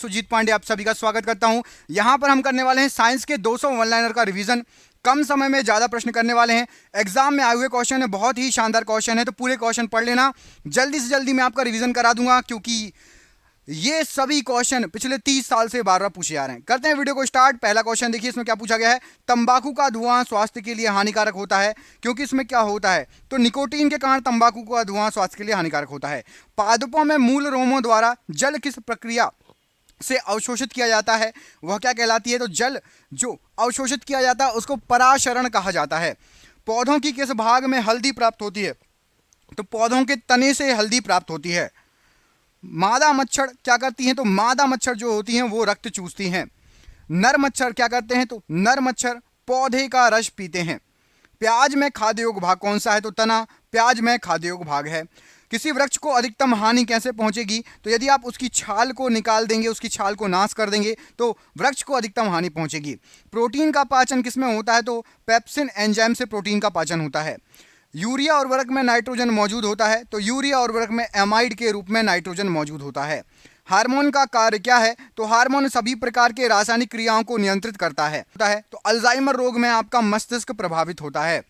सुजीत पांडे आप सभी का स्वागत करता हूं। यहां पर हम करने वाले हैं साइंस के 200 वन लाइनर का रिवीजन। कम समय में ज्यादा प्रश्न करने वाले हैं। एग्जाम में आए हुए क्वेश्चन है, बहुत ही शानदार क्वेश्चन है, तो पूरे क्वेश्चन पढ़ लेना। जल्दी से जल्दी मैं आपका रिवीजन करा दूंगा क्योंकि ये सभी क्वेश्चन पिछले 30 साल से बार बार पूछे जा रहे हैं। करते हैं वीडियो को स्टार्ट। पहला क्वेश्चन देखिए, इसमें क्या पूछा गया है। तंबाकू का धुआं स्वास्थ्य के लिए हानिकारक होता है क्योंकि इसमें क्या होता है, तो निकोटीन के कारण तंबाकू का धुआं स्वास्थ्य के लिए हानिकारक होता है। पादपों में मूल रोमों द्वारा जल किस प्रक्रिया से अवशोषित किया जाता है, वह क्या कहलाती है, तो जल जो अवशोषित किया जाता है उसको पराशरण कहा जाता है। पौधों की किस भाग में हल्दी प्राप्त होती है, तो पौधों के तने से हल्दी प्राप्त होती है। मादा मच्छर क्या करती हैं, तो मादा मच्छर जो होती हैं वो रक्त चूसती हैं। नर मच्छर क्या करते हैं, तो नर मच्छर पौधे का रस पीते हैं। प्याज में खाद्य योग्य भाग कौन सा है, तो तना प्याज में खाद्य योग्य भाग है। किसी वृक्ष को अधिकतम हानि कैसे पहुंचेगी, तो यदि आप उसकी छाल को निकाल देंगे, उसकी छाल को नाश कर देंगे तो वृक्ष को अधिकतम हानि पहुंचेगी। प्रोटीन का पाचन किसमें होता है, तो पेप्सिन एंजाइम से प्रोटीन का पाचन होता है। यूरिया उर्वरक में नाइट्रोजन मौजूद होता है, तो यूरिया उर्वरक में एमाइड के रूप में नाइट्रोजन मौजूद होता है। हार्मोन का कार्य क्या है, तो हार्मोन सभी प्रकार के रासायनिक क्रियाओं को नियंत्रित करता है। तो अल्जाइमर रोग में आपका मस्तिष्क प्रभावित होता है।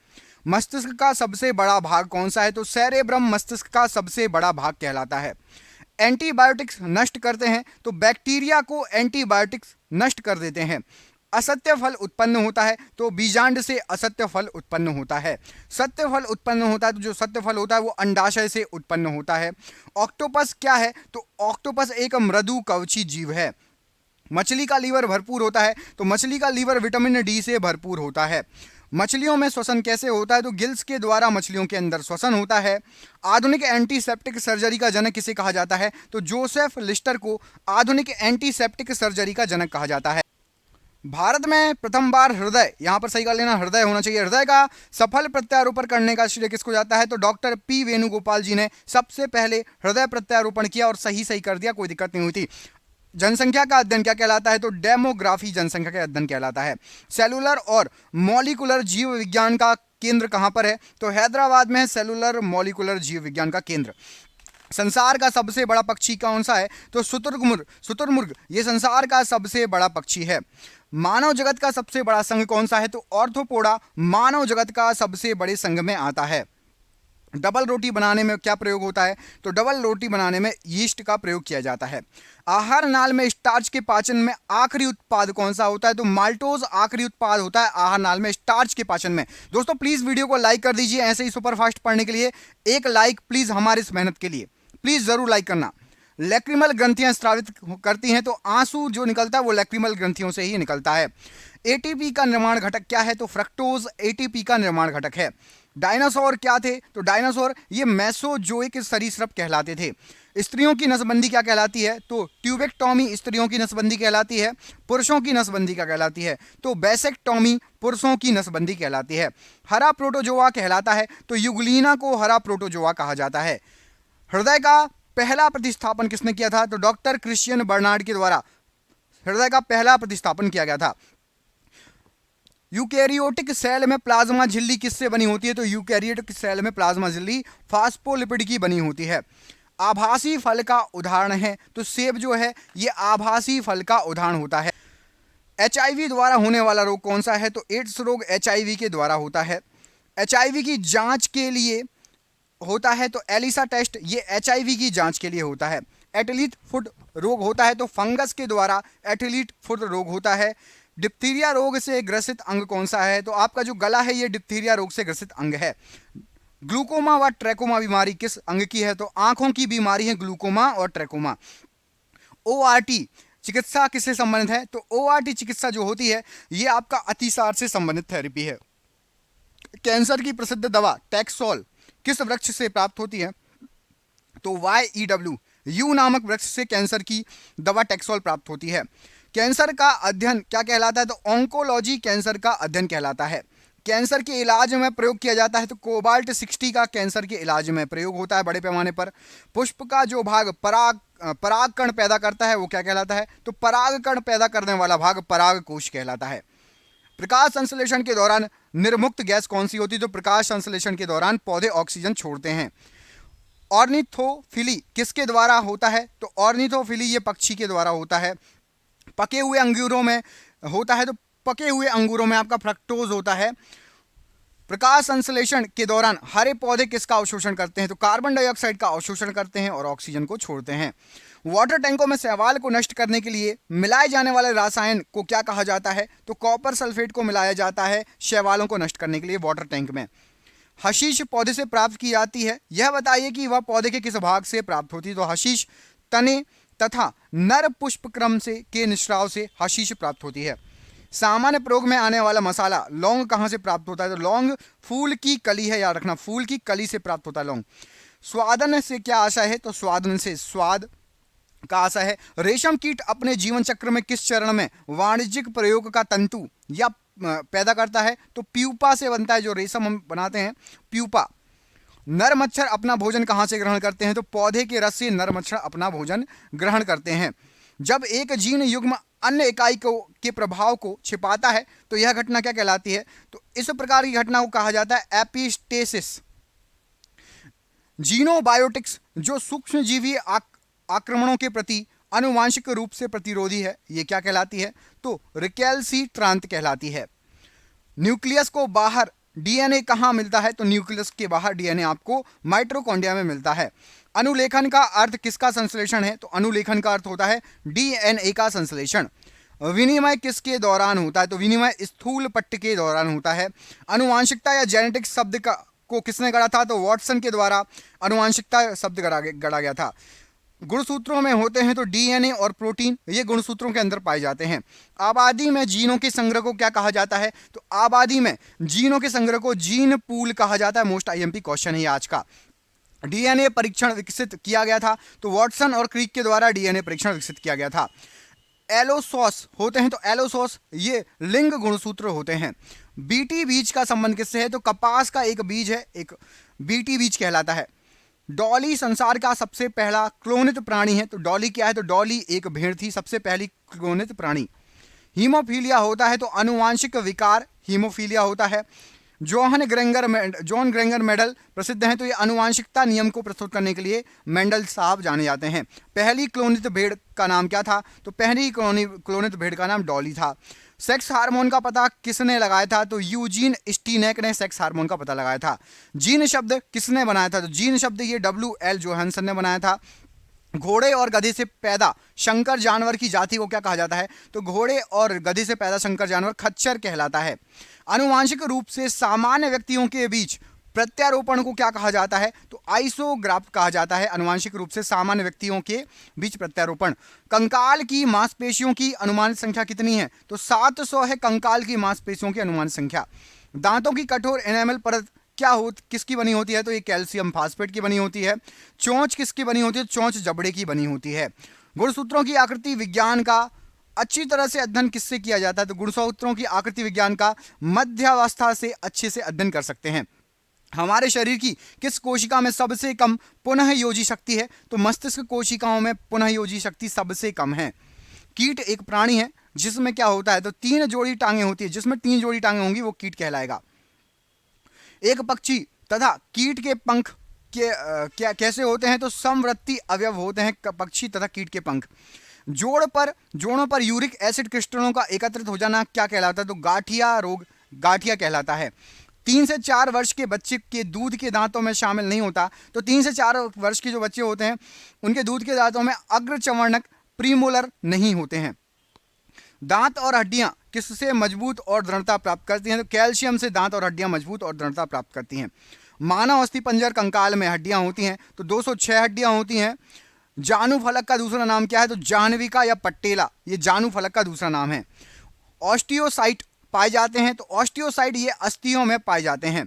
मस्तिष्क का सबसे बड़ा भाग कौन सा है, तो सेरेब्रम मस्तिष्क का सबसे बड़ा भाग कहलाता है। एंटीबायोटिक्स नष्ट करते हैं, तो बैक्टीरिया को एंटीबायोटिक्स नष्ट कर देते हैं। असत्य फल उत्पन्न होता है, तो बीजांड से असत्य फल उत्पन्न होता है। सत्य फल उत्पन्न होता है, तो जो सत्य फल होता है वो अंडाशय से उत्पन्न होता है। ऑक्टोपस क्या है, तो ऑक्टोपस एक मृदु कवची जीव है। मछली का लीवर भरपूर होता है, तो मछली का लीवर विटामिन डी से भरपूर होता है। मछलियों में श्वसन कैसे होता है, तो गिल्स के द्वारा मछलियों के अंदर श्वसन होता है। आधुनिक एंटीसेप्टिक सर्जरी का जनक किसे कहा जाता है, तो जोसेफ लिस्टर को आधुनिक एंटीसेप्टिक सर्जरी का जनक कहा जाता है। भारत में प्रथम बार हृदय, यहां पर सही कर लेना, हृदय होना चाहिए। हृदय का सफल प्रत्यारोपण करने का श्रेय किसको जाता है, तो डॉक्टर पी वेणुगोपाल जी ने सबसे पहले हृदय प्रत्यारोपण किया और सही कर दिया, कोई दिक्कत नहीं हुई थी। जनसंख्या का अध्ययन क्या कहलाता है, तो डेमोग्राफी जनसंख्या का अध्ययन कहलाता है। सेलुलर और मॉलिकुलर जीव विज्ञान का केंद्र कहां पर है, तो हैदराबाद में है सेलुलर मॉलिकुलर जीव विज्ञान का केंद्र। संसार का सबसे बड़ा पक्षी कौन सा है, तो शुतुरमुर्ग ये संसार का सबसे बड़ा पक्षी है। मानव जगत का सबसे बड़ा संघ कौन सा है, तो ऑर्थोपोडा मानव जगत का सबसे बड़े संघ में आता है। डबल रोटी बनाने में क्या प्रयोग होता है, तो डबल रोटी बनाने में यीस्ट का प्रयोग किया जाता है। आहार नाल में स्टार्च के पाचन में आखिरी उत्पाद कौन सा होता है, तो माल्टोज आखिरी उत्पाद होता है आहार नाल में स्टार्च के पाचन में। दोस्तों प्लीज वीडियो को लाइक कर दीजिए, ऐसे ही सुपरफास्ट पढ़ने के लिए एक लाइक प्लीज हमारी इस मेहनत के लिए प्लीज जरूर लाइक करना। लैक्रिमल ग्रंथियां स्रावित करती हैं, तो आंसू जो निकलता है वो लैक्रिमल ग्रंथियों से ही निकलता है। एटीपी का निर्माण घटक क्या है, तो फ्रक्टोज एटीपी का निर्माण घटक है। डायनासोर क्या थे, तो डायनासोर ये मेसोजोइक सरीसृप कहलाते थे। स्त्रियों की नसबंदी क्या कहलाती है, तो ट्यूबेक्टॉमी स्त्रियों की नसबंदी कहलाती है। पुरुषों की नसबंदी क्या कहलाती है, तो बेसेक्टॉमी पुरुषों की नसबंदी कहलाती है। हरा प्रोटोजोआ कहलाता है, तो युगलीना को हरा प्रोटोजोआ कहा जाता है। हृदय का पहला प्रतिस्थापन किसने किया था, तो डॉक्टर क्रिश्चियन बर्नार्ड के द्वारा हृदय का पहला प्रतिस्थापन किया गया था। यूकैरियोटिक सेल में प्लाज्मा झिल्ली किससे बनी होती है, तो यूकैरियोटिक सेल में प्लाज्मा झिल्ली फास्फोलिपिड की बनी होती है। आभासी फल का उदाहरण है, तो सेब जो है ये आभासी फल का उदाहरण होता है। एचआईवी द्वारा होने वाला रोग कौन सा है, तो एड्स रोग एचआईवी के द्वारा होता है। एचआईवी की जांच के लिए होता है, तो एलिसा टेस्ट ये एचआईवी की जांच के लिए होता है। एटलीट फुट रोग होता है, तो फंगस के द्वारा एटलीट फुट रोग होता है। डिप्थीरिया रोग से ग्रसित अंग कौन सा है, तो आपका जो गला है ये डिप्थीरिया रोग से ग्रसित अंग है। ग्लूकोमा व ट्रैकोमा बीमारी किस अंग की है, तो आंखों की बीमारी है ग्लूकोमा और ट्रैकोमा। ओआरटी चिकित्सा किससे संबंधित है, तो ओआरटी चिकित्सा जो होती है ये आपका अतिसार से संबंधित थेरेपी है। कैंसर की प्रसिद्ध दवा टैक्सोल किस वृक्ष से प्राप्त होती है, तो YEW यू नामक वृक्ष से कैंसर की दवा टैक्सोल प्राप्त होती है। कैंसर का अध्ययन क्या कहलाता है, तो ऑन्कोलॉजी कैंसर का अध्ययन कहलाता है। कैंसर के इलाज में प्रयोग किया जाता है, तो कोबाल्ट 60 का कैंसर के इलाज में प्रयोग होता है बड़े पैमाने पर। पुष्प का जो भाग परागकण पैदा करता है वो क्या कहलाता है, तो परागकण पैदा करने वाला भाग परागकोश कहलाता है। प्रकाश संश्लेषण के दौरान निर्मुक्त गैस कौन सी होती है, तो प्रकाश संश्लेषण के दौरान पौधे ऑक्सीजन छोड़ते हैं। ऑर्निथोफिली किसके द्वारा होता है? तो ऑर्निथोफिली ये पक्षी के द्वारा होता है। पके हुए अंगूरों में होता है, तो पके हुए अंगूरों में आपका फ्रक्टोज होता है। प्रकाश संश्लेषण के दौरान हरे पौधे किसका अवशोषण करते हैं? तो कार्बन डाइऑक्साइड का अवशोषण करते हैं और ऑक्सीजन को छोड़ते हैं। वाटर टैंकों में शैवाल को नष्ट करने के लिए मिलाए जाने वाले रसायन को क्या कहा जाता है? तो कॉपर सल्फेट को मिलाया जाता है शैवालों को नष्ट करने के लिए वाटर टैंक में। हशीश पौधे से प्राप्त की जाती है, यह बताइए कि वह पौधे के किस भाग से प्राप्त होती है? तो हशीश तने तथा नर पुष्प क्रम से के निस्राव से हशीश प्राप्त होती है। सामान्य प्रयोग में आने वाला मसाला लौंग कहाँ से प्राप्त होता है? तो लौंग फूल की कली है, याद रखना, फूल की कली से प्राप्त होता है लौंग। स्वादन से क्या आशा है? तो स्वादन से स्वाद का आशा है। रेशम कीट अपने जीवन चक्र में किस चरण में वाणिज्यिक प्रयोग का तंतु या पैदा करता है? तो प्यूपा से बनता है, जो रेशम हम बनाते हैं प्यूपा। नर मच्छर अपना भोजन कहाँ से ग्रहण करते हैं? तो पौधे के रस से नर मच्छर अपना भोजन ग्रहण करते हैं। जब एक जीन युग्म अन्य इकाई को के प्रभाव को छिपाता है तो यह घटना क्या कहलाती है? तो इस प्रकार की घटना को कहा जाता है एपिस्टेसिस। जीनोबायोटिक्स जो सूक्ष्मजीवी आक्रमणों के प्रति आनुवांशिक रूप से प्रतिरोधी है, ये क्या कहलाती है? तो रिकैल्सिट्रांत कहलाती है। न्यूक्लियस को बाहर डीएनए कहाँ मिलता है? तो न्यूक्लियस के बाहर डीएनए आपको माइटोकॉन्ड्रिया में मिलता है। अनुलेखन का अर्थ किसका संश्लेषण है? तो अनुलेखन का अर्थ होता है डीएनए का संश्लेषण। विनिमय किसके दौरान होता है? तो विनिमय स्थूल पट्ट के दौरान होता है। अनुवांशिकता या जेनेटिक्स शब्द को किसने गढ़ा था? तो वॉटसन के द्वारा अनुवांशिकता शब्द गढ़ा गया था। गुणसूत्रों में होते हैं तो डीएनए और प्रोटीन, ये गुणसूत्रों के अंदर पाए जाते हैं। आबादी में जीनों के संग्रह को क्या कहा जाता है? तो आबादी में जीनों के संग्रह को जीन पूल कहा जाता है। मोस्ट आईएमपी क्वेश्चन है ये आज का। डीएनए परीक्षण विकसित किया गया था, तो वॉटसन और क्रिक के द्वारा डीएनए परीक्षण विकसित किया गया था। एलोसॉस होते हैं, तो एलोसॉस ये लिंग गुणसूत्र होते हैं। बीटी बीज का संबंध किससे है? तो कपास का एक बीज है, एक बीटी बीज कहलाता है। डॉली संसार का सबसे पहला क्लोनित प्राणी है, तो डॉली क्या है? तो डॉली एक भेड़ थी, सबसे पहली क्लोनित प्राणी। हीमोफीलिया होता है, तो आनुवांशिक विकार हीमोफीलिया होता है। जॉन ग्रेंगर मेडल प्रसिद्ध हैं, तो ये आनुवांशिकता नियम को प्रस्तुत करने के लिए मेंडल साहब जाने जाते हैं। पहली क्लोनित भेड़ का नाम क्या था? तो पहली क्लोनित भेड़ का नाम डॉली था। सेक्स हार्मोन का पता किसने लगाया था? तो यूजीन स्टीनेक ने सेक्स हार्मोन का पता लगाया था। जीन शब्द किसने बनाया था? तो जीन शब्द ये WL जोहानसन ने बनाया था। घोड़े और गधे से पैदा शंकर जानवर की जाति को क्या कहा जाता है? तो घोड़े और गधे से पैदा शंकर जानवर खच्चर कहलाता है। आनुवांशिक रूप से सामान्य व्यक्तियों के बीच प्रत्यारोपण को क्या कहा जाता है? तो आइसोग्राफ्ट कहा जाता है। आनुवांशिक रूप से सामान्य व्यक्तियों के बीच प्रत्यारोपण। कंकाल की मांसपेशियों की अनुमानित संख्या कितनी है? तो 700 है कंकाल की मांसपेशियों की अनुमानित संख्या। दांतों की कठोर एनामेल परत किसकी बनी होती है? तो ये कैल्शियम फास्फेट की बनी होती है। चोंच किसकी बनी होती है? चोंच जबड़े की बनी होती है। गुणसूत्रों की आकृति विज्ञान का अच्छी तरह से अध्ययन किससे किया जाता है? तो गुणसूत्रों की आकृति विज्ञान का मध्यावस्था से अच्छे से अध्ययन कर सकते हैं। हमारे शरीर की किस कोशिका में सबसे कम पुनः योजी शक्ति है? तो मस्तिष्क कोशिकाओं में पुनः योजी शक्ति सबसे कम है। कीट एक प्राणी है जिसमें क्या होता है? तो 3 जोड़ी टांगें होती है, जिसमें 3 जोड़ी टांगें होंगी वो कीट कहलाएगा। एक पक्षी तथा कीट के पंख क्या कैसे होते हैं? तो समवर्ती अवयव होते हैं पक्षी तथा कीट के पंख। जोड़ों पर यूरिक एसिड क्रिस्टलों का एकत्रित हो जाना क्या कहलाता है? तो गाठिया रोग गाठिया कहलाता है। 3 से 4 वर्ष के बच्चे के दूध के दांतों में शामिल नहीं होता, तो 3 से 4 वर्ष के जो बच्चे होते हैं उनके दूध के दांतों में अग्रचवर्णक प्रीमोलर नहीं होते हैं। दांत और हड्डियां किससे मजबूत और दृढ़ता प्राप्त करती हैं? तो कैल्शियम से दांत और हड्डियां मजबूत और दृढ़ता प्राप्त करती हैं। मानव अस्थिपंजर कंकाल में हड्डियां होती हैं, तो 206 हड्डियां होती हैं। जानू फलक का दूसरा नाम क्या है? तो जाह्नविका या पट्टेला, ये जानू फलक का दूसरा नाम है। ऑस्टियोसाइट पाए जाते हैं, तो ऑस्टियोसाइट ये अस्थियों में पाए जाते हैं।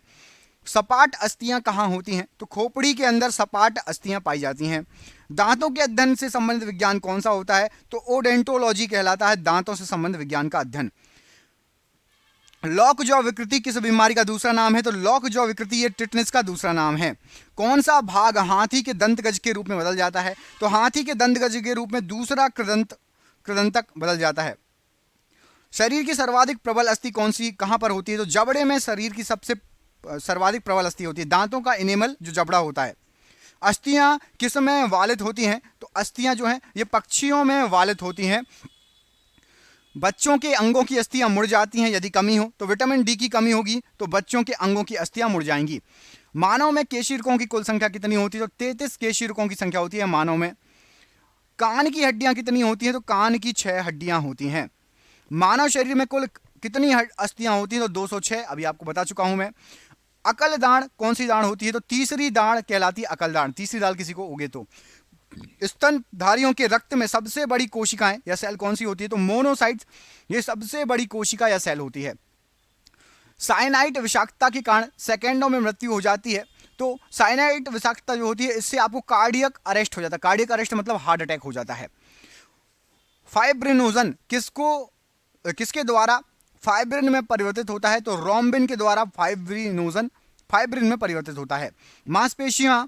सपाट अस्थियां कहाँ होती हैं? तो खोपड़ी के अंदर सपाट अस्थियां पाई जाती हैं। दांतों के अध्ययन से संबंधित विज्ञान कौन सा होता है? तो ओडेंटोलॉजी कहलाता है, दांतों से संबंधित विज्ञान का अध्ययन। लॉक जॉ विकृति किस बीमारी का दूसरा नाम है? तो लॉक जॉ विकृति ये टिटनेस का दूसरा नाम है। कौन सा भाग हाथी के दंतगज के रूप में बदल जाता है? तो हाथी के दंतगज के रूप में दूसरा कृदंतक बदल जाता है। शरीर की सर्वाधिक प्रबल अस्थि कौन सी कहां पर होती है? तो जबड़े में शरीर की सबसे सर्वाधिक प्रबल अस्थि होती है। दांतों का इनेमल जो जबड़ा होता है। अस्थियां किस में वालित होती हैं? तो अस्थियां जो हैं ये पक्षियों में वालित होती हैं। बच्चों के अंगों की अस्थियां मुड़ जाती हैं यदि कमी हो, तो विटामिन डी की कमी होगी तो बच्चों के अंगों की अस्थियां मुड़ जाएंगी। मानव में केशिरकों की कुल संख्या कितनी होती है? तो 33 केशिरकों की संख्या होती है मानव में। कान की हड्डियां कितनी होती हैं? तो कान की 6 हड्डियां होती हैं। मानव शरीर में कुल कितनी अस्थियां होती हैं? तो 206, अभी आपको बता चुका हूं मैं। अकल दाढ़ कौन सी दाढ़ होती है? तो तीसरी दाढ़ कहलाती है अकल दाढ़। तीसरी दाढ़ किसी को उगे तो। स्तनधारियों के रक्त में सबसे बड़ी कोशिकाएं या सेल कौन सी होती है? तो मोनोसाइट्स ये सबसे बड़ी कोशिका या सेल होती है। साइनाइड विषाक्तता के कारण सेकेंडों में मृत्यु हो जाती है। तो साइनाइड विषाक्तता जो होती है इससे आपको कार्डियक अरेस्ट हो जाता है। कार्डियक अरेस्ट मतलब हार्ट अटैक हो जाता है। फाइब्रिनोजन किसके द्वारा फाइब्रिन में परिवर्तित होता है? तो रोम्बिन के द्वारा फाइब्रिनोजन फाइब्रिन में परिवर्तित होता है। मांसपेशियों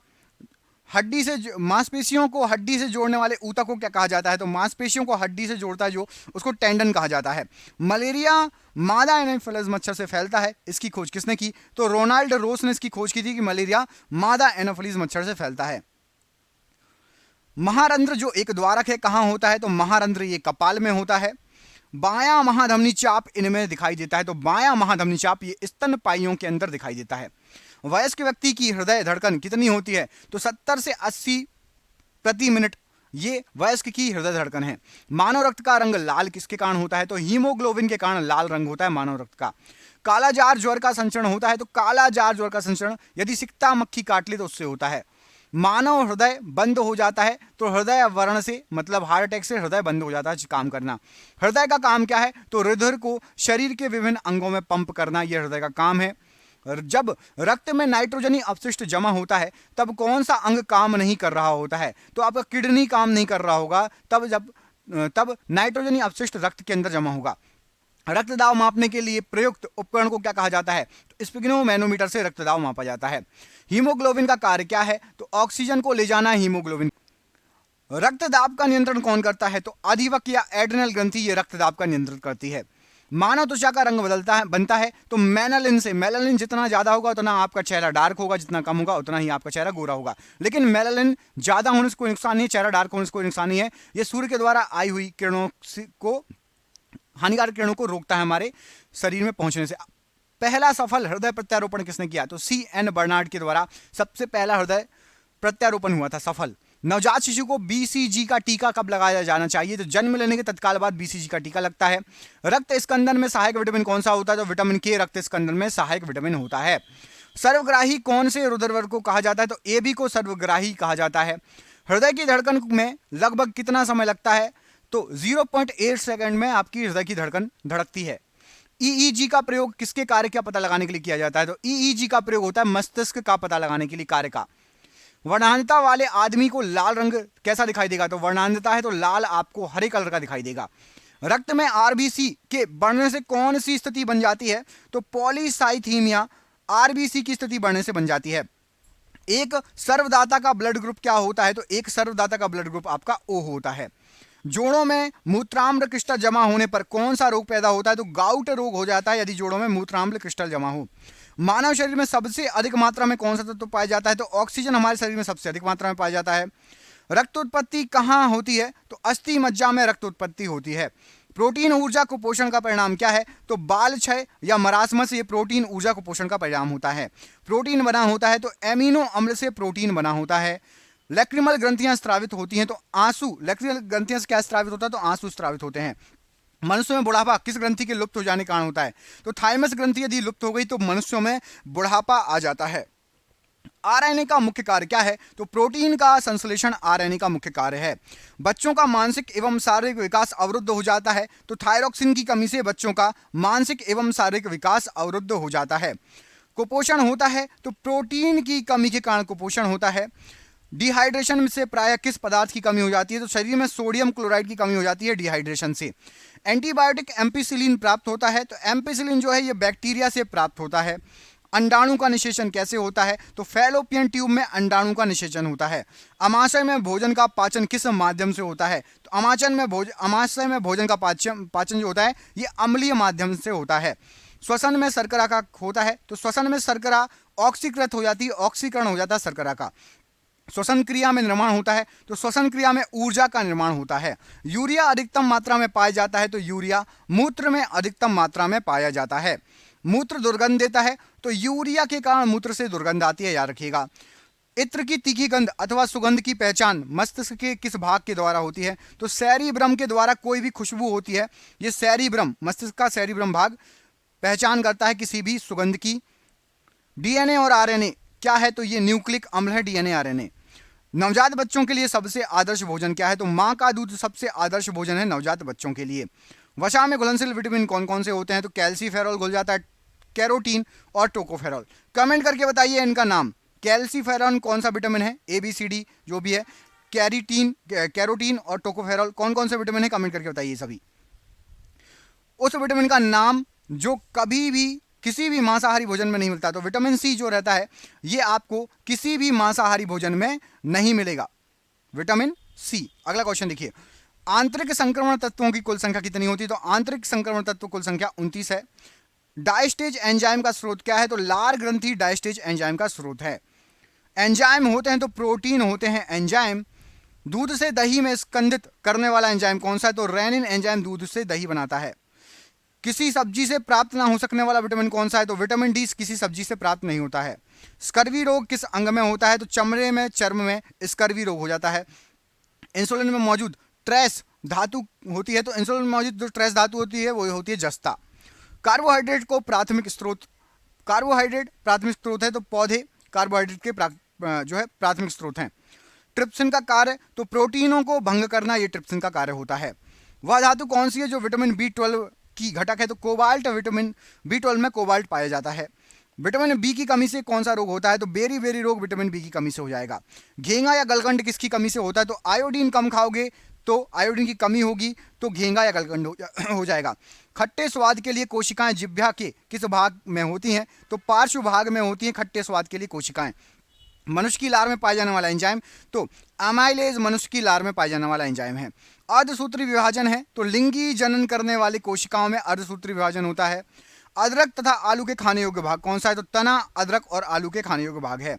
को हड्डी से जोड़ने वाले ऊतक को क्या कहा जाता है? तो मांसपेशियों को हड्डी से जोड़ता है जो, उसको टेंडन कहा जाता है। मलेरिया मादा एनोफिलीज मच्छर से फैलता है, इसकी खोज किसने की? तो रोनाल्ड रोस ने इसकी खोज की थी कि मलेरिया मादा एनोफिलीज मच्छर से फैलता है। महारंध्र जो एक द्वारक है कहां होता है? तो महारंध्र ये कपाल में होता है। बायां महाधमनी चाप इनमें दिखाई देता है। तो बायां महाधमनी चाप ये स्तनपाइयों के अंदर दिखाई देता है। वयस्क व्यक्ति की हृदय धड़कन कितनी होती है? तो 70 से 80 प्रति मिनट ये वयस्क की हृदय धड़कन है। मानव रक्त का रंग लाल किसके कारण होता है? तो हीमोग्लोबिन के कारण लाल रंग होता है मानव रक्त का। कालाजार ज्वर का संचरण होता है। तो कालाजार ज्वर का संचरण यदि सिकता मक्खी काट ली तो उससे होता है। मानव हृदय बंद हो जाता है तो हृदय अवरण से मतलब हार्ट अटैक से हृदय बंद हो जाता है काम करना। हृदय का काम क्या है? तो रुधिर को शरीर के विभिन्न अंगों में पंप करना, यह हृदय का काम है। जब रक्त में नाइट्रोजनी अपशिष्ट जमा होता है तब कौन सा अंग काम नहीं कर रहा होता है? तो आपका किडनी काम नहीं कर रहा होगा तब नाइट्रोजनी अपशिष्ट रक्त के अंदर जमा होगा। रक्त दाब मापने के लिए प्रयुक्त उपकरण को क्या कहा जाता है? तो स्पिग्नोमैनोमीटर से रक्त दाब मापा जाता है। हीमोग्लोबिन का कार्य क्या है? तो ऑक्सीजन को ले जाना हीमोग्लोबिन। रक्त दाब का नियंत्रण कौन करता है? तो अधिवक या एड्रिनल ग्रंथि ये रक्त दाब का नियंत्रण करती है। मानव त्वचा का रंग बनता है तो मेलानिन से। मेलानिन जितना ज्यादा होगा उतना आपका चेहरा डार्क होगा, जितना कम होगा उतना ही आपका चेहरा गोरा होगा। लेकिन मेलानिन ज्यादा होने से कोई नुकसान नहीं है, चेहरा डार्क होने से कोई नुकसान नहीं है। ये सूर्य के द्वारा आई हुई किरणों को, हानिकारक किरणों को रोकता है हमारे शरीर में पहुंचने से। पहला सफल हृदय प्रत्यारोपण किसने किया? तो CN बर्नार्ड के द्वारा सबसे पहला हृदय प्रत्यारोपण हुआ था सफल। नवजात शिशु को BCG का टीका कब लगाया जाना चाहिए? तो जन्म लेने के तत्काल बाद BCG का टीका लगता है। रक्त स्कंदन में सहायक विटामिन कौन सा होता है? तो विटामिन K रक्त स्कंदन में सहायक विटामिन होता है। सर्वग्राही कौन से रुधिरवर्ग को कहा जाता है? तो AB को सर्वग्राही कहा जाता है। हृदय की धड़कन में लगभग कितना समय लगता है? तो 0.8 सेकंड में आपकी हृदय की धड़कन धड़कती है। EEG का प्रयोग किसके कार्य का पता लगाने के लिए किया जाता है? तो EEG का प्रयोग होता है मस्तिष्क का पता लगाने के लिए कार्य का। वर्णांधता वाले आदमी को लाल रंग कैसा दिखाई देगा? तो वर्णांधता है तो लाल आपको हरे कलर का दिखाई देगा। रक्त में RBC के बढ़ने से कौन सी स्थिति बन जाती है? तो पॉलीसाइथीमिया RBC की स्थिति बढ़ने से बन जाती है। एक सर्वदाता का ब्लड ग्रुप क्या होता है? तो एक सर्वदाता का ब्लड ग्रुप आपका O होता है। जोड़ों में मूत्राम्ल क्रिस्टल जमा होने पर कौन सा रोग पैदा होता है? तो गाउट रोग हो जाता है यदि जोड़ों में मूत्राम्ल क्रिस्टल जमा हो। मानव शरीर में सबसे अधिक मात्रा में कौन सा तत्व पाया जाता है? तो ऑक्सीजन हमारे शरीर में सबसे अधिक मात्रा में पाया जाता है। रक्त उत्पत्ति कहाँ होती है? तो अस्थि मज्जा में रक्त उत्पत्ति होती है। प्रोटीन ऊर्जा कुपोषण का परिणाम क्या है? तो बाल क्षय या मरासमस ये प्रोटीन ऊर्जा कुपोषण का परिणाम होता है। प्रोटीन बना होता है तो एमिनो अम्ल से प्रोटीन बना होता है। लैक्रिमल ग्रंथियां स्रावित होती हैं तो आंसू, लैक्रिमल ग्रंथियां से क्या स्रावित होता है? तो आंसू स्रावित होते हैं। मनुष्य में बुढ़ापा किस ग्रंथि के लुप्त हो जाने के कारण होता है? तो थाइमस ग्रंथि यदि लुप्त हो गई तो मनुष्यों में बुढ़ापा आ जाता है। RNA का मुख्य कार्य क्या है? तो प्रोटीन का संश्लेषण RNA का मुख्य कार्य है। बच्चों का मानसिक एवं शारीरिक विकास अवरुद्ध हो जाता है तो थायरॉक्सिन की कमी से बच्चों का मानसिक एवं शारीरिक विकास अवरुद्ध हो जाता है। कुपोषण होता है तो प्रोटीन की कमी के कारण कुपोषण होता है। डिहाइड्रेशन से प्रायः किस पदार्थ की कमी हो जाती है? तो शरीर में सोडियम क्लोराइड की कमी हो जाती है डिहाइड्रेशन से। एंटीबायोटिक एम्पिसिलिन प्राप्त होता है तो एम्पिसिलिन जो है ये बैक्टीरिया से प्राप्त होता है। अंडाणु का निषेचन कैसे होता है? तो फैलोपियन ट्यूब में अंडाणु का निषेचन होता है। अमाशय में भोजन का पाचन किस माध्यम से होता है? तो अमाशय में भोजन का पाचन जो होता है ये अम्लीय माध्यम से होता है। श्वसन में शर्करा का होता है तो श्वसन में शर्करा ऑक्सीकृत हो जाती है, ऑक्सीकरण हो जाता है शर्करा का। श्वसन क्रिया में निर्माण होता है, तो श्वसन क्रिया में ऊर्जा का निर्माण होता है। यूरिया अधिकतम मात्रा में पाया जाता है, तो यूरिया मूत्र में अधिकतम मात्रा में पाया जाता है। मूत्र दुर्गंध देता है, तो यूरिया के कारण मूत्र से दुर्गंध आती है, याद रखिएगा। इत्र की तीखी गंध अथवा सुगंध की पहचान मस्तिष्क के किस भाग के द्वारा होती है, तो सेरिब्रम के द्वारा कोई भी खुशबू होती है, ये सेरिब्रम, मस्तिष्क का सेरिब्रम भाग पहचान करता है किसी भी सुगंध की। डीएनए और आरएनए क्या है, तो ये न्यूक्लिक अम्ल है, डीएनए आरएनए। नवजात बच्चों के लिए सबसे आदर्श भोजन क्या है, तो माँ का दूध सबसे आदर्श भोजन है नवजात बच्चों के लिए। वसा में घुलनशील विटामिन कौन कौन से होते हैं, तो कैल्सीफेरॉल घुल जाता है, कैरोटीन और टोकोफेरॉल। कमेंट करके बताइए इनका नाम। कैल्सीफेरॉल कौन सा विटामिन है, ABCD जो भी है, कैरोटीन और टोकोफेरॉल कौन कौन से विटामिन है, कमेंट करके बताइए सभी। उस विटामिन का नाम जो कभी भी किसी भी मांसाहारी भोजन में नहीं मिलता, तो विटामिन सी जो रहता है ये आपको किसी भी मांसाहारी भोजन में नहीं मिलेगा, विटामिन सी। अगला क्वेश्चन देखिए, आंतरिक संक्रमण तत्वों की कुल संख्या कितनी होती है, तो आंतरिक संक्रमण तत्व कुल संख्या 29 है। डायस्टेज एंजाइम का स्रोत क्या है, तो लार ग्रंथि डायस्टेज एंजाइम का स्रोत है। एंजाइम होते हैं तो प्रोटीन होते हैं एंजाइम। दूध से दही में स्कंदित करने वाला एंजाइम कौन सा है, तो रेनिन एंजाइम दूध से दही बनाता है। किसी सब्जी से प्राप्त ना हो सकने वाला विटामिन कौन सा है, तो विटामिन डी किसी सब्जी से प्राप्त नहीं होता है। स्कर्वी रोग किस अंग में होता है, तो चमड़े में, चर्म में स्कर्वी रोग हो जाता है। इंसुलिन में मौजूद ट्रेस धातु होती है, तो इंसुलिन में मौजूद जो ट्रेस धातु होती है वो होती है जस्ता। कार्बोहाइड्रेट को प्राथमिक स्रोत, कार्बोहाइड्रेट प्राथमिक स्रोत है, तो पौधे कार्बोहाइड्रेट के जो है प्राथमिक स्रोत हैं। ट्रिप्सिन का कार्य, तो प्रोटीनों को भंग करना, ये ट्रिप्सिन का कार्य होता है। वह धातु कौन सी है जो विटामिन B12 की घटक है, तो कोबाल्ट, विटामिन B12 में कोबाल्ट पाया जाता है। विटामिन बी की कमी से कौन सा रोग होता है, तो बेरी बेरी रोग विटामिन बी की कमी से हो जाएगा। घेंगा या गलगंड किसकी कमी से होता है, तो आयोडीन कम खाओगे तो आयोडीन की कमी होगी तो घेंगा या गलगंड हो जाएगा। खट्टे स्वाद के लिए कोशिकाएं जिह्वा के किस भाग में होती हैं, तो पार्श्व भाग में होती हैं खट्टे स्वाद के लिए कोशिकाएं। मनुष्य की लार में पाए जाने वाला एंजाइम, तो अमाइलेज मनुष्य की लार में पाए जाने वाला एंजाइम है। अर्धसूत्री विभाजन है, तो लिंगी जनन करने वाली कोशिकाओं में अर्धसूत्री विभाजन होता है। अदरक तथा आलू के खाने योग्य भाग कौन सा है, तो तना, अदरक और आलू के खाने योग्य भाग है।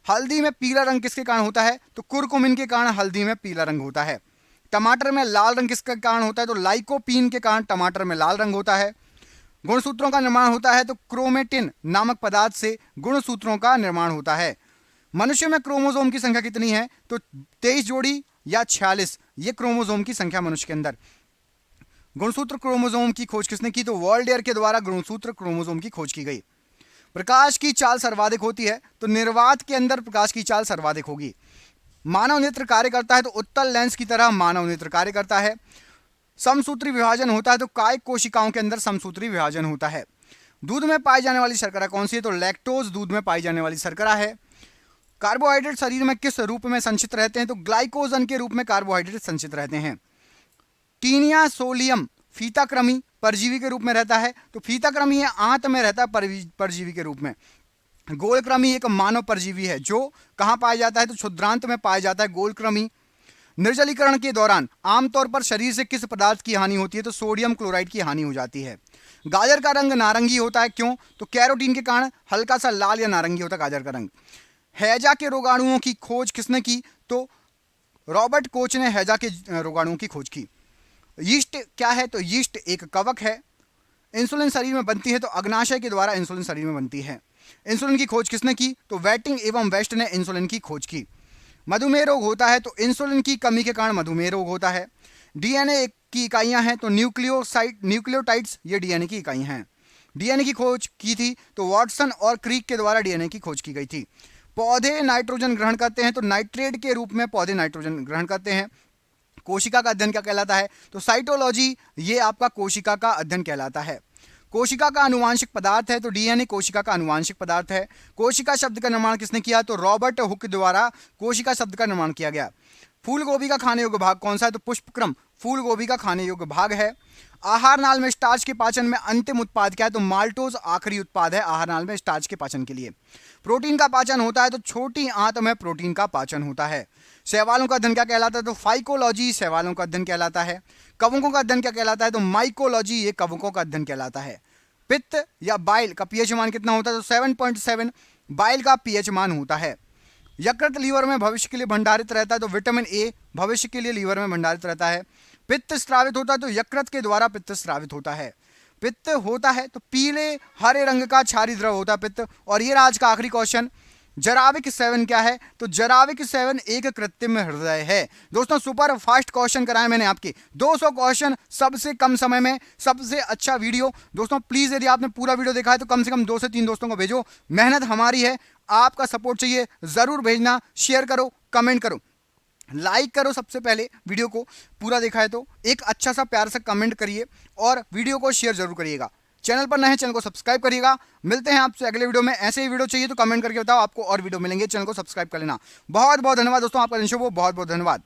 हल्दी में पीला रंग किसके कारण होता है, तो कुरकुमिन के कारण हल्दी में पीला रंग होता है। टमाटर में लाल रंग किसके कारण होता है, तो लाइकोपीन के कारण टमाटर में लाल रंग होता है। गुणसूत्रों का निर्माण होता है, तो क्रोमेटिन नामक पदार्थ से गुणसूत्रों का निर्माण होता है। मनुष्य में क्रोमोसोम की संख्या कितनी है, तो 23 जोड़ी या 46, ये क्रोमोसोम की संख्या मनुष्य के अंदर। गुणसूत्र क्रोमोसोम की खोज किसने की, तो वर्ल्डेयर के द्वारा गुणसूत्र क्रोमोसोम की खोज की गई। प्रकाश की चाल सर्वाधिक होती है, तो निर्वात के अंदर प्रकाश की चाल सर्वाधिक होगी। मानव नेत्र कार्य करता है, तो उत्तल लेंस की तरह मानव नेत्र कार्य करता है। समसूत्री विभाजन होता है, तो कायिक कोशिकाओं के अंदर समसूत्री विभाजन होता है। दूध में पाई जाने वाली शर्करा कौन सी है, तो लैक्टोज दूध में पाई जाने वाली शर्करा है। कार्बोहाइड्रेट शरीर में किस रूप में संचित रहते हैं, तो ग्लाइकोजन के रूप में कार्बोहाइड्रेट संचित रहते हैं। टीनिया सोलियम फीताकृमि परजीवी के रूप में रहता है, तो फीताकृमि आंत में रहता है परजीवी के रूप में। गोलकृमि एक मानव परजीवी है जो कहाँ पाया जाता है, तो क्षुद्रांत में पाया जाता है गोलकृमि। निर्जलीकरण के दौरान आमतौर पर शरीर से किस पदार्थ की हानि होती है, तो सोडियम क्लोराइड की हानि हो जाती है। गाजर का रंग नारंगी होता है, क्यों, तो कैरोटीन के कारण हल्का सा लाल या नारंगी होता है गाजर का रंग। हैजा के रोगाणुओं की खोज किसने की, तो रॉबर्ट कोच ने हैजा के रोगाणुओं की खोज की। यीस्ट क्या है, तो यीस्ट एक कवक है। इंसुलिन शरीर में बनती है, तो अग्नाशय के द्वारा इंसुलिन शरीर में बनती है। इंसुलिन की खोज किसने की, तो वेटिंग एवं वेस्ट ने इंसुलिन की खोज की। मधुमेह रोग होता है, तो इंसुलिन की कमी के कारण मधुमेह रोग होता है। डीएनए की इकाइयां हैं, तो न्यूक्लियोटाइड्स ये डीएनए की इकाइयां हैं। डीएनए की खोज की थी, तो वॉटसन और क्रीक के द्वारा डीएनए की खोज की गई थी। पौधे नाइट्रोजन ग्रहण करते हैं, तो नाइट्रेट के रूप में पौधे नाइट्रोजन ग्रहण करते हैं। कोशिका का अध्ययन क्या कहलाता है, तो साइटोलॉजी ये आपका कोशिका का अध्ययन कहलाता है। कोशिका का अनुवांशिक पदार्थ है, तो डीएनए कोशिका का अनुवांशिक पदार्थ है। कोशिका शब्द का निर्माण किसने किया, तो रॉबर्ट हुक द्वारा कोशिका शब्द का निर्माण किया गया। फूल गोभी का खाने योग्य भाग कौन सा है, तो पुष्पक्रम फूल गोभी का खाने योग्य भाग है। आहार नाल में स्टार्च के पाचन में अंतिम उत्पाद क्या है, तो माल्टोज आखिरी उत्पाद है आहार नाल में स्टार्च के पाचन के लिए। प्रोटीन का पाचन होता है, तो छोटी आंत में प्रोटीन का पाचन होता है। शैवालों का अध्ययन क्या कहलाता है, तो फाइकोलॉजी शैवालों का अध्ययन कहलाता है। कवकों का अध्ययन क्या कहलाता है, तो माइकोलॉजी ये कवकों का अध्ययन कहलाता है। पित्त या बाइल का पीएच मान कितना होता है, तो 7.7 बाइल का पीएच मान होता है। यकृत लीवर में भविष्य के लिए भंडारित रहता है तो विटामिन ए भविष्य के लिए लीवर में भंडारित रहता है। पित्त स्रावित होता है तो यकृत के द्वारा पित्त स्रावित होता है। पित्त होता है तो पीले हरे रंग का क्षारीय द्रव होता है पित्त। और ये आज का आखिरी क्वेश्चन, जराविक सेवन क्या है? तो जराविक सेवन एक कृत्रिम हृदय है। दोस्तों सुपर फास्ट क्वेश्चन कराए मैंने आपके 200 क्वेश्चन सबसे कम समय में, सबसे अच्छा वीडियो। दोस्तों प्लीज यदि आपने पूरा वीडियो देखा है तो कम से कम 2 से 3 दोस्तों को भेजो। मेहनत हमारी है, आपका सपोर्ट चाहिए, जरूर भेजना। शेयर करो, कमेंट करो, लाइक करो। सबसे पहले वीडियो को पूरा देखा है तो एक अच्छा सा प्यार से कमेंट करिए और वीडियो को शेयर जरूर करिएगा। चैनल पर नए हैं, चैनल को सब्सक्राइब करिएगा। मिलते हैं आपसे अगले वीडियो में। ऐसे ही वीडियो चाहिए तो कमेंट करके बताओ, आपको और वीडियो मिलेंगे। चैनल को सब्सक्राइब कर लेना। बहुत बहुत धन्यवाद दोस्तों, आपका दिन शुभ हो। बहुत बहुत धन्यवाद।